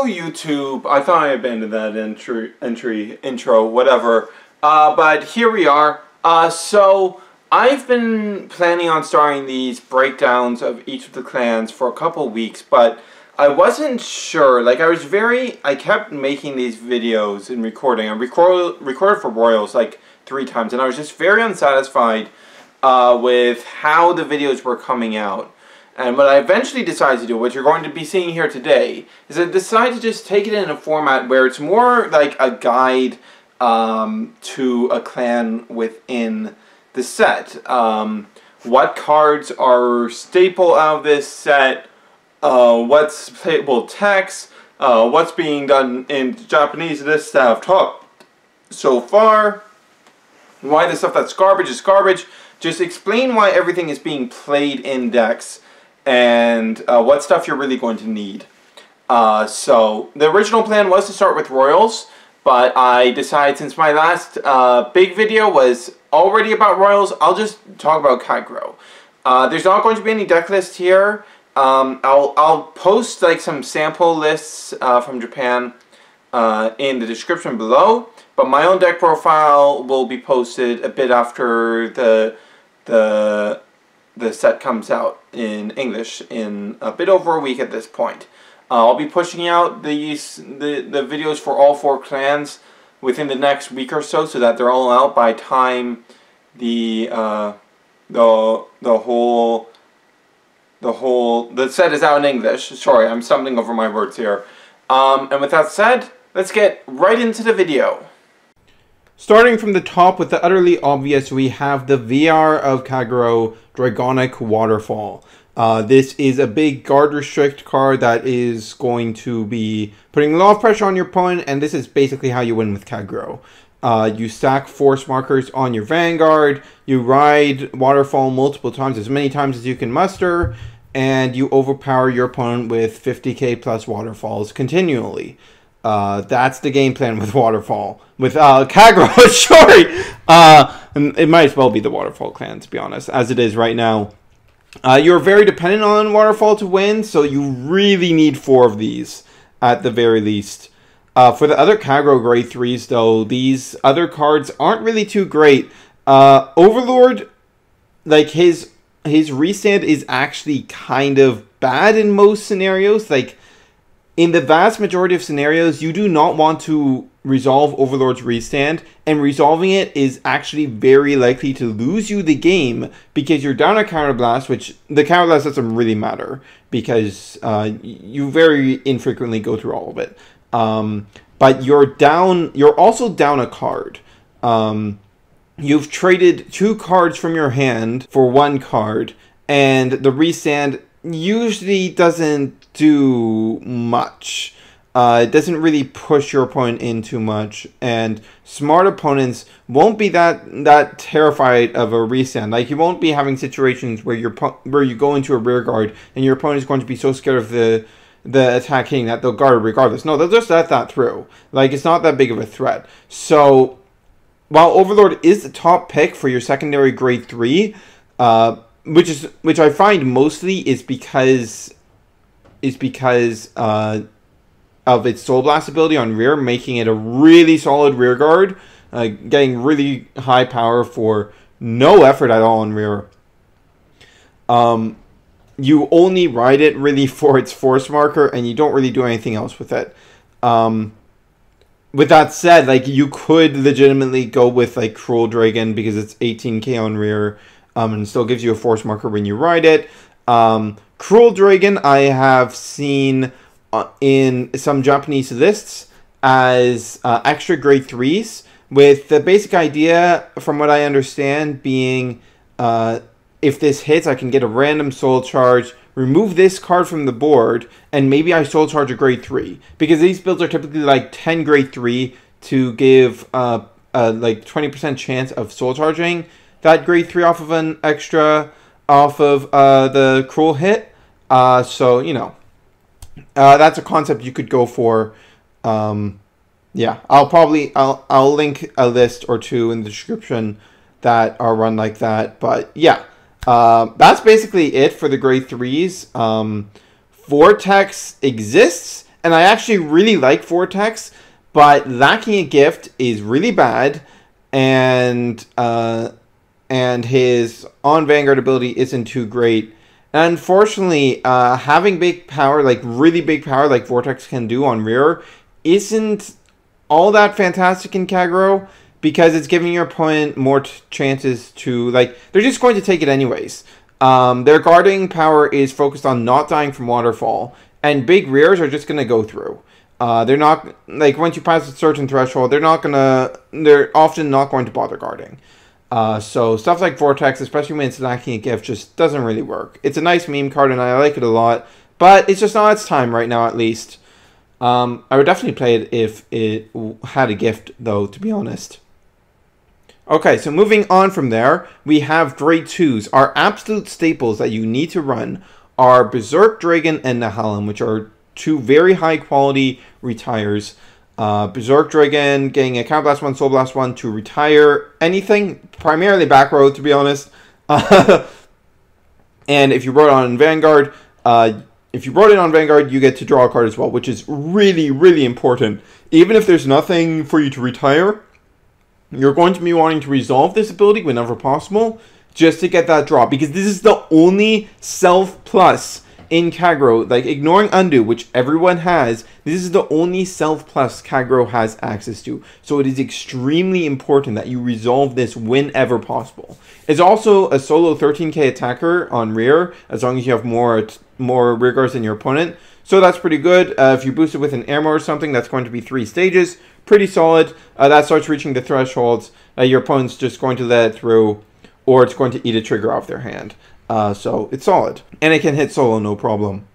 Hello YouTube. I thought I abandoned that intro, whatever. But here we are. So I've been planning on starting these breakdowns of each of the clans for a couple weeks, but I wasn't sure. Like I kept making these videos and recording. I recorded for Royals like 3 times, and I was just very unsatisfied with how the videos were coming out. And what I eventually decided to do, what you're going to be seeing here today, is I decided to just take it in a format where it's more like a guide to a clan within the set. What cards are staple out of this set, what's playable text, what's being done in Japanese lists that I've taught so far, why the stuff that's garbage is garbage, just explain why everything is being played in decks, and what stuff you're really going to need. So the original plan was to start with Royals, but I decided since my last big video was already about Royals, I'll just talk about Kagero. There's not going to be any deck list here. I'll post like some sample lists from Japan in the description below, but my own deck profile will be posted a bit after the set comes out in English in a bit over a week at this point. I'll be pushing out the videos for all 4 clans within the next week or so that they're all out by time the set is out in English. Sorry, I'm stumbling over my words here. And with that said, let's get right into the video. Starting from the top with the utterly obvious, we have the VR of Kagero Dragonic Waterfall. This is a big guard restrict card that is going to be putting a lot of pressure on your opponent, and this is basically how you win with Kagero. You stack force markers on your Vanguard, you ride Waterfall multiple times, as many times as you can muster, and you overpower your opponent with 50k plus Waterfalls continually. That's the game plan with Waterfall. With Kagero, sorry! And it might as well be the Waterfall clan, to be honest, as it is right now. You're very dependent on Waterfall to win, so you really need 4 of these, at the very least. For the other Kagero grade 3s, though, these other cards aren't really too great. Overlord, like, his restand is actually kind of bad in most scenarios. Like, in the vast majority of scenarios, you do not want to resolve Overlord's restand, and resolving it is actually very likely to lose you the game because you're down a Counterblast, which the Counterblast doesn't really matter because you very infrequently go through all of it. But you're also down a card. You've traded 2 cards from your hand for 1 card, and the restand usually doesn't do much. It doesn't really push your opponent in too much, and smart opponents won't be that terrified of a restand. Like, you won't be having situations where you go into a rear guard and your opponent is going to be so scared of the attack hitting that they'll guard it regardless. No, they'll just let that through. Like, it's not that big of a threat. So while Overlord is the top pick for your secondary grade 3, which I find mostly is because of its Soul Blast ability on rear, making it a really solid rear guard, getting really high power for no effort at all on rear. You only ride it really for its force marker, and you don't really do anything else with it. With that said, like, you could legitimately go with like Cruel Dragon because it's 18k on rear, and still gives you a force marker when you ride it. Cruel Dragon I have seen in some Japanese lists as extra grade 3s, with the basic idea, from what I understand, being if this hits, I can get a random soul charge, remove this card from the board, and maybe I soul charge a grade 3. Because these builds are typically like 10 grade 3 to give like 20% chance of soul charging that grade 3 off of an extra, off of the Cruel hit. So, you know, that's a concept you could go for. Yeah, I'll link a list or 2 in the description that are run like that. But yeah, that's basically it for the grade 3s. Vortex exists And I actually really like Vortex, but lacking a gift is really bad, and his on Vanguard ability isn't too great. And unfortunately, having big power, like really big power, like Vortex can do on rear, isn't all that fantastic in Kagero, because it's giving your opponent more chances to, like, they're just going to take it anyways. Their guarding power is focused on not dying from waterfall, and big rears are just going to go through. They're not, like, once you pass a certain threshold, they're often not going to bother guarding. So stuff like Vortex, especially when it's lacking a gift, just doesn't really work. It's a nice meme card and I like it a lot, but it's just not its time right now, at least. I would definitely play it if it had a gift, though, to be honest. Okay, so moving on from there, we have grade 2s. Our absolute staples that you need to run are Berserk Dragon and Nahalem, which are two very high quality retires. Berserk Dragon getting a Counter Blast 1, Soul Blast 1 to retire anything, primarily back row, to be honest. And if you wrote it on Vanguard, you get to draw a card as well, which is really, really important. Even if there's nothing for you to retire, you're going to be wanting to resolve this ability whenever possible, just to get that draw, because this is the only self plus in Kagero, like ignoring Undo, which everyone has, this is the only self plus Kagero has access to. So it is extremely important that you resolve this whenever possible. It's also a solo 13k attacker on rear, as long as you have more rear guards than your opponent. So that's pretty good. If you boost it with an ammo or something, that's going to be 3 stages. Pretty solid. That starts reaching the thresholds. Your opponent's just going to let it through, or it's going to eat a trigger off their hand. So it's solid. And it can hit solo, no problem.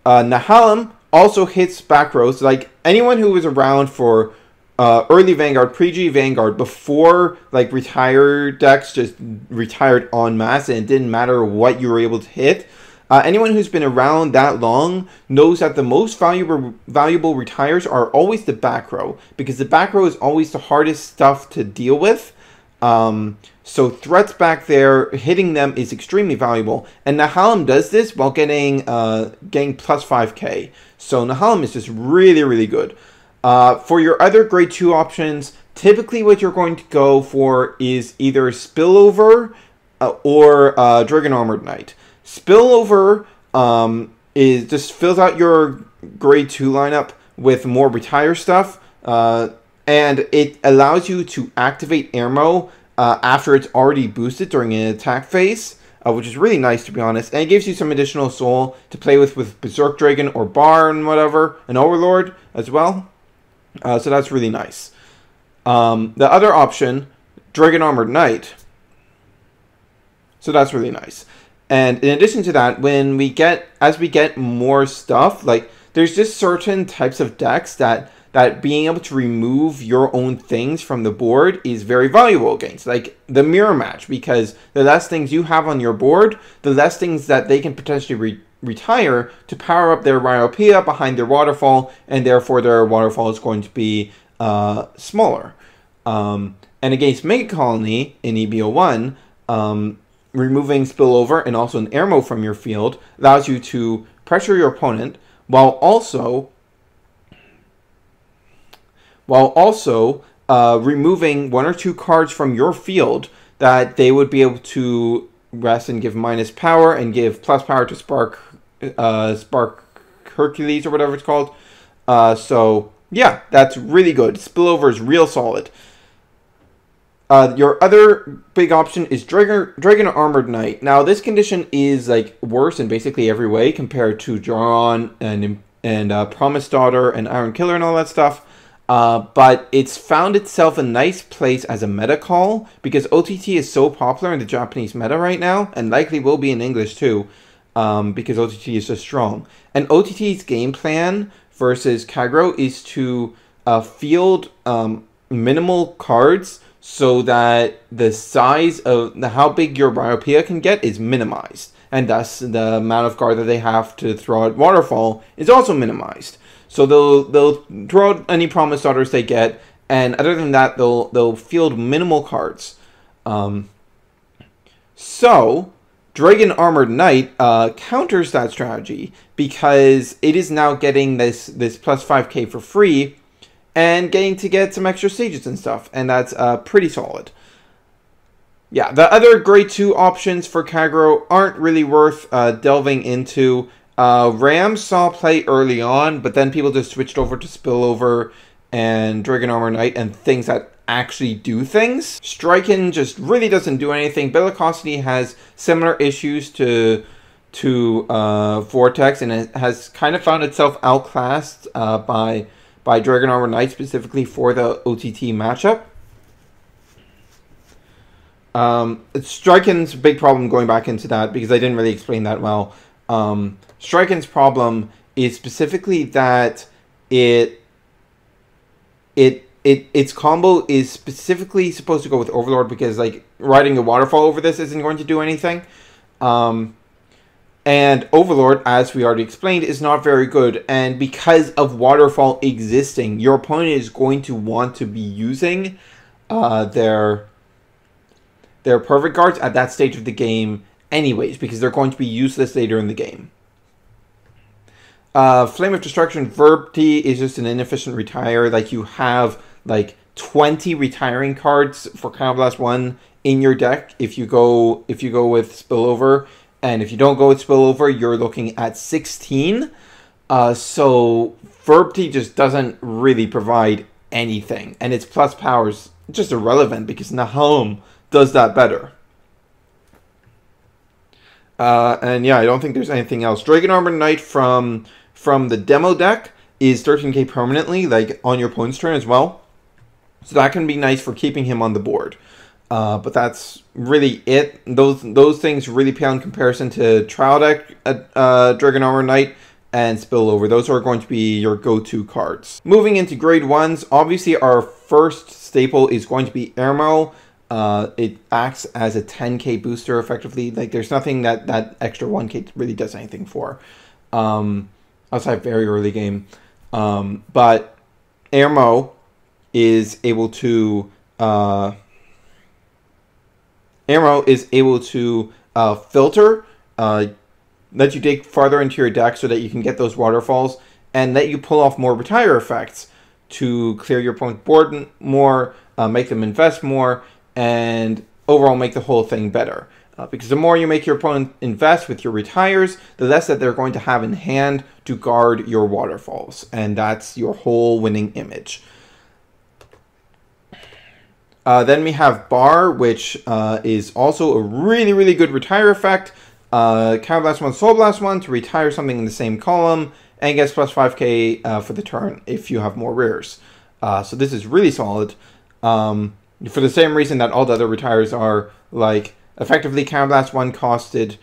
Nahalem also hits back rows. Like, anyone who was around for early Vanguard, pre-G Vanguard, before, like, retired decks just retired en masse and it didn't matter what you were able to hit. Anyone who's been around that long knows that the most valuable retires are always the back row, because the back row is always the hardest stuff to deal with. So threats back there, hitting them is extremely valuable, and Nahalem does this while getting plus 5k. So Nahalem is just really, really good. For your other grade 2 options, typically what you're going to go for is either Spillover or Dragon Armored Knight. Spillover just fills out your grade 2 lineup with more retire stuff, and it allows you to activate ammo after it's already boosted during an attack phase, which is really nice, to be honest. And it gives you some additional soul to play with Berserk Dragon or Bar and whatever, an Overlord as well. So that's really nice. The other option, Dragon Armored Knight. So that's really nice. And in addition to that, as we get more stuff, like, there's just certain types of decks that being able to remove your own things from the board is very valuable against, like the mirror match, because the less things you have on your board, the less things that they can potentially retire to power up their Myopia behind their waterfall, and therefore their waterfall is going to be smaller. And against Mega Colony in V-BT01, removing Spillover and also an ammo from your field allows you to pressure your opponent while also removing 1 or 2 cards from your field that they would be able to rest and give minus power and give plus power to Spark Hercules or whatever it's called. So yeah, that's really good. Spillover is real solid. Your other big option is Dragon Armored Knight. Now, this condition is, like, worse in basically every way compared to Joron and Promised Daughter and Iron Killer and all that stuff. But it's found itself a nice place as a meta call, because OTT is so popular in the Japanese meta right now, and likely will be in English too, because OTT is so strong. And OTT's game plan versus Kagero is to field minimal cards, so that the size of how big your Myopia can get is minimized, and thus the amount of guard that they have to throw at waterfall is also minimized. So they'll throw out any Promised Daughters they get, and other than that, they'll field minimal cards. So Dragon Armored Knight counters that strategy because it is now getting this plus 5k for free and getting to get some extra stages and stuff, and that's pretty solid. Yeah, the other grade 2 options for Kagero aren't really worth delving into. Ram saw play early on, but then people just switched over to Spillover and Dragon Armor Knight and things that actually do things. Striken just really doesn't do anything. Bellicosity has similar issues to Vortex, and it has kind of found itself outclassed by Dragon Armor Knight, specifically for the OTT matchup. Striken's big problem, going back into that, because I didn't really explain that well. Striken's problem is specifically that its combo is specifically supposed to go with Overlord, because like riding a waterfall over this isn't going to do anything. And Overlord, as we already explained, is not very good. And because of waterfall existing, your opponent is going to want to be using their perfect guards at that stage of the game anyways, because they're going to be useless later in the game. Flame of Destruction V-BT is just an inefficient retire. Like, you have like 20 retiring cards for Counterblast 1 in your deck if you go with Spillover, and if you don't go with Spillover, you're looking at 16. So V-BT just doesn't really provide anything, and its plus power's just irrelevant because Nahum does that better. And yeah, I don't think there's anything else. Dragon Armor Knight from the demo deck is 13k permanently, like on your opponent's turn as well. So that can be nice for keeping him on the board. But that's really it. Those things really pale in comparison to Trial Deck, Dragon Armor Knight, and Spillover. Those are going to be your go-to cards. Moving into grade 1s, obviously our first staple is going to be Airmo. It acts as a 10k booster effectively. Like, there's nothing that extra 1k really does anything for. Outside very early game. But Airmo is able to filter, let you dig farther into your deck so that you can get those waterfalls, and let you pull off more retire effects to clear your opponent's board more, make them invest more, and overall make the whole thing better. Because the more you make your opponent invest with your retires, the less that they're going to have in hand to guard your waterfalls. And that's your whole winning image. Then we have Bar, which is also a really, really good retire effect. Counterblast 1, Soul Blast 1 to retire something in the same column, and gets plus 5k for the turn if you have more rares. So this is really solid. For the same reason that all the other retires are, like, effectively Counterblast 1 costed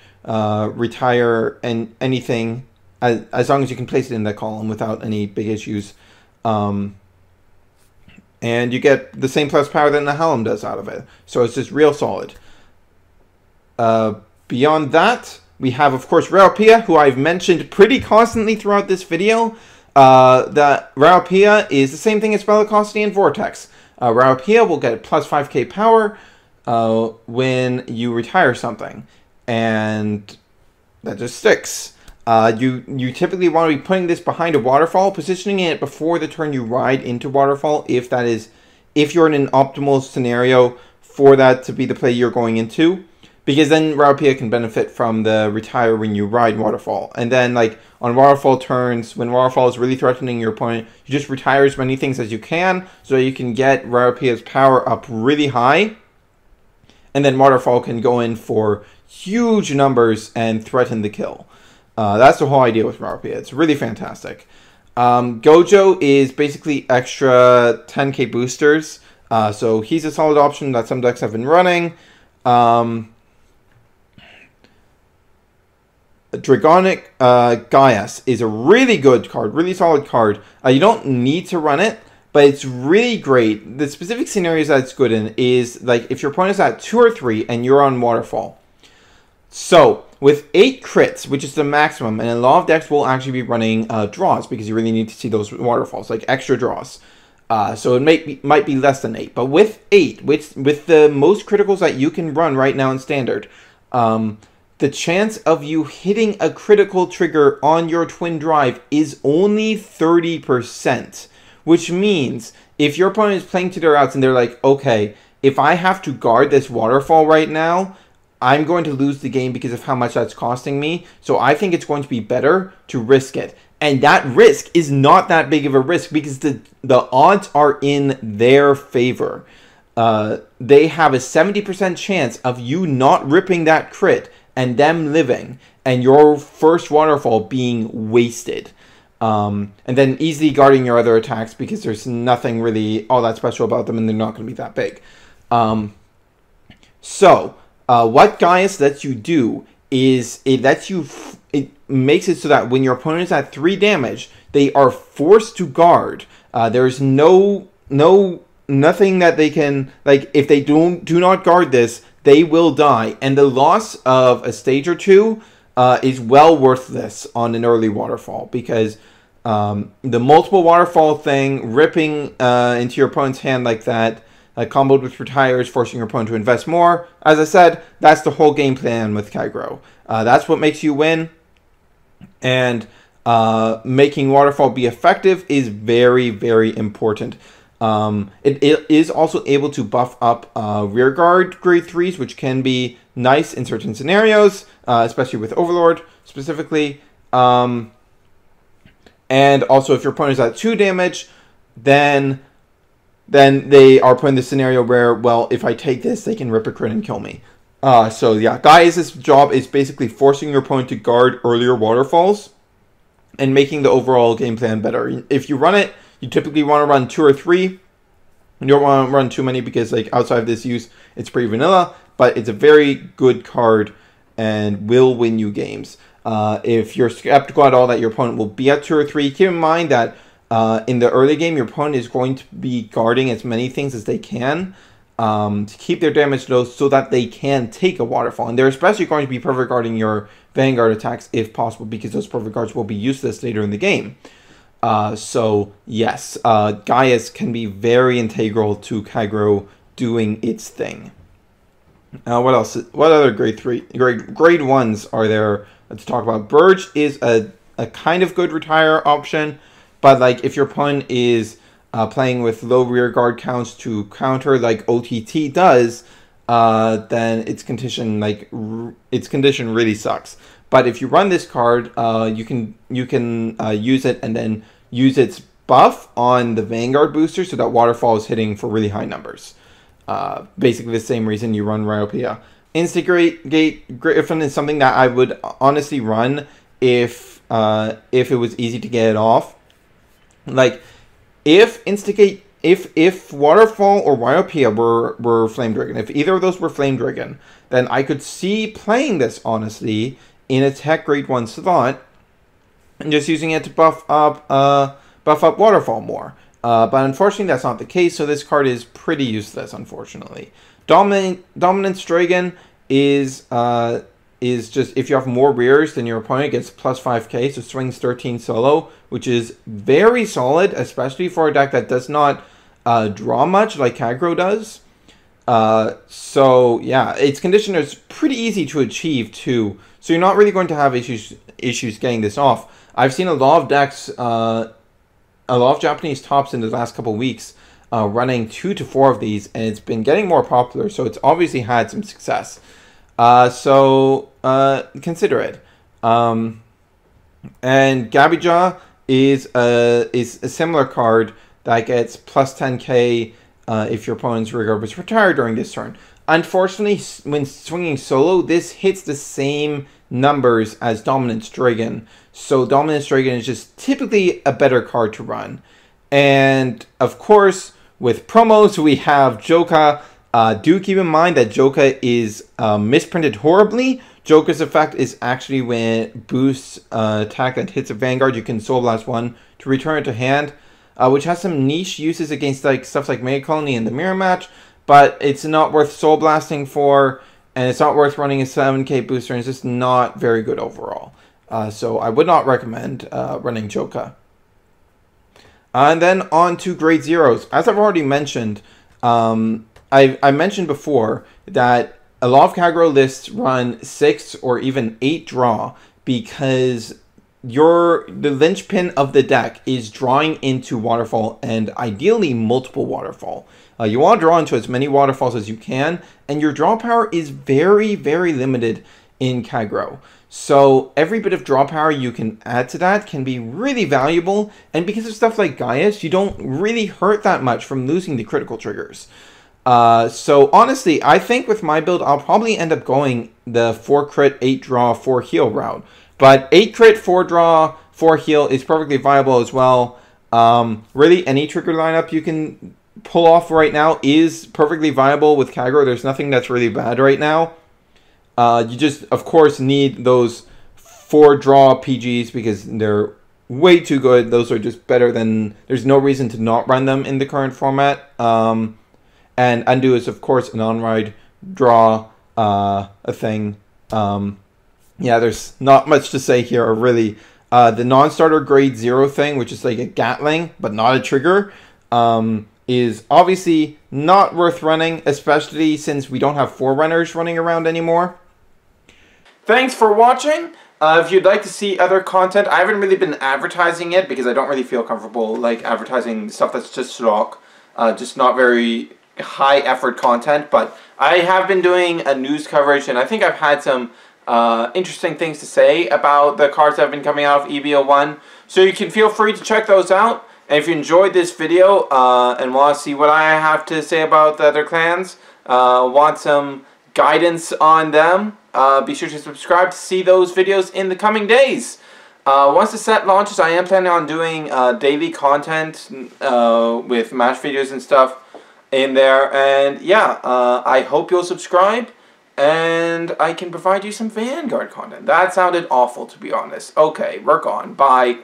retire and anything as long as you can place it in that column without any big issues. And you get the same plus power that Nahum does out of it. So it's just real solid. Beyond that, we have, of course, Raupia, who I've mentioned pretty constantly throughout this video. That Raupia is the same thing as Bellicosity and Vortex. Raupia will get plus 5k power when you retire something, and that just sticks. You typically want to be putting this behind a waterfall, positioning it before the turn you ride into waterfall, if you're in an optimal scenario for that to be the play you're going into, because then Raupia can benefit from the retire when you ride waterfall. And then, like, on waterfall turns, when waterfall is really threatening your opponent, you just retire as many things as you can so you can get Raupia's power up really high. And then waterfall can go in for huge numbers and threaten the kill. That's the whole idea with Raupia. It's really fantastic. Gojo is basically extra 10k boosters. So he's a solid option that some decks have been running. Dragonic Gaius is a really good card, really solid card. You don't need to run it, but it's really great. The specific scenarios that it's good in is, like, if your opponent's at 2 or 3 and you're on waterfall. So with 8 crits, which is the maximum, and a lot of decks will actually be running draws, because you really need to see those waterfalls, like extra draws. So it might be less than 8, but with 8, with the most criticals that you can run right now in Standard, the chance of you hitting a critical trigger on your twin drive is only 30%, which means if your opponent is playing to their outs and they're like, okay, if I have to guard this waterfall right now, I'm going to lose the game because of how much that's costing me. So I think it's going to be better to risk it. And that risk is not that big of a risk because the odds are in their favor. They have a 70% chance of you not ripping that crit and them living and your first waterfall being wasted. And then easily guarding your other attacks because there's nothing really all that special about them and they're not going to be that big. What Gaius lets you do is it makes it so that when your opponent is at 3 damage, they are forced to guard. There's nothing that they can, like, if they do not guard this, they will die. And the loss of a stage or 2 is well worth this on an early waterfall because the multiple waterfall thing, ripping into your opponent's hand like that, comboed with retires, forcing your opponent to invest more. As I said, that's the whole game plan with Kagero. That's what makes you win. And making waterfall be effective is very, very important. It is also able to buff up rear guard grade 3s, which can be nice in certain scenarios, especially with Overlord specifically. And also if your opponent is at 2 damage, then they are put in the scenario where, well, if I take this, they can rip a crit and kill me. So yeah, Gaius' job is basically forcing your opponent to guard earlier waterfalls and making the overall game plan better. If you run it, you typically want to run 2 or 3. You don't want to run too many because, like, outside of this use, it's pretty vanilla, but it's a very good card and will win you games. If you're skeptical at all that your opponent will be at 2 or 3, keep in mind that in the early game, your opponent is going to be guarding as many things as they can to keep their damage low so that they can take a waterfall. And they're especially going to be perfect guarding your Vanguard attacks if possible because those perfect guards will be useless later in the game. So yes, Gaius can be very integral to Kagero doing its thing. What else? What other grade 1s are there to talk about? Burge is a kind of good retire option, but like if your opponent is playing with low rear guard counts to counter like OTT does, then its condition really sucks. But if you run this card, you can use it and then use its buff on the Vanguard booster so that waterfall is hitting for really high numbers. Basically the same reason you run Ryopia. Instigate Griffin is something that I would honestly run if it was easy to get it off. Like if Waterfall or Ryopia were Flame Dragon, if either of those were Flame Dragon, then I could see playing this honestly in a tech grade 1 slot and just using it to buff up Waterfall more. But unfortunately that's not the case, so this card is pretty useless, unfortunately. Dominance Dragon is just if you have more rears than your opponent, gets plus 5k, so swings 13 solo, which is very solid, especially for a deck that does not draw much like Kagero does. So yeah, its condition is pretty easy to achieve too, so you're not really going to have issues getting this off. I've seen a lot of decks, a lot of Japanese tops in the last couple weeks running 2 to 4 of these, and it's been getting more popular, so it's obviously had some success. So consider it. And Gabija is a similar card that gets plus 10k if your opponent's rear guard was retired during this turn. Unfortunately, when swinging solo, this hits the same numbers as Dominance Dragon, so Dominance Dragon is just typically a better card to run. And of course, with promos, we have Joka. Do keep in mind that Joka is misprinted horribly. Joka's effect is actually when it boosts attack that hits a Vanguard, you can Soul Blast 1 to return it to hand, which has some niche uses against like stuff like Mega Colony and the Mirror Match, but it's not worth Soul Blasting for, and it's not worth running a 7k booster, and it's just not very good overall. So I would not recommend running Joka. And then on to grade 0s. As I've already mentioned, I mentioned before that a lot of Kagero lists run 6 or even 8 draw because the linchpin of the deck is drawing into waterfall, and ideally multiple waterfall. You want to draw into as many waterfalls as you can, and your draw power is very, very limited in Kagero. So every bit of draw power you can add to that can be really valuable, and because of stuff like Gaius, you don't really hurt that much from losing the critical triggers. So honestly, I think with my build, I'll probably end up going the 4 crit, 8 draw, 4 heal route. But 8 crit, 4 draw, 4 heal is perfectly viable as well. Really, any trigger lineup you can pull off right now is perfectly viable with Kagero. There's nothing that's really bad right now. You just, of course, need those 4 draw PGs because they're way too good. Those are just better than... There's no reason to not run them in the current format. And Undo is, of course, an on-ride draw a thing. Yeah, there's not much to say here, really. The non-starter grade 0 thing, which is like a Gatling, but not a trigger, is obviously not worth running, especially since we don't have Forerunners running around anymore. Thanks for watching. If you'd like to see other content, I haven't really been advertising it because I don't really feel comfortable like advertising stuff that's just stock, just not very high effort content. But I have been doing a news coverage, and I think I've had some interesting things to say about the cards that have been coming out of EB01, so you can feel free to check those out. And if you enjoyed this video and want to see what I have to say about the other clans, want some guidance on them, be sure to subscribe to see those videos in the coming days. Once the set launches, I am planning on doing daily content with match videos and stuff in there, and yeah, I hope you'll subscribe. And I can provide you some Vanguard content. That sounded awful, to be honest. Okay, we're gone. Bye.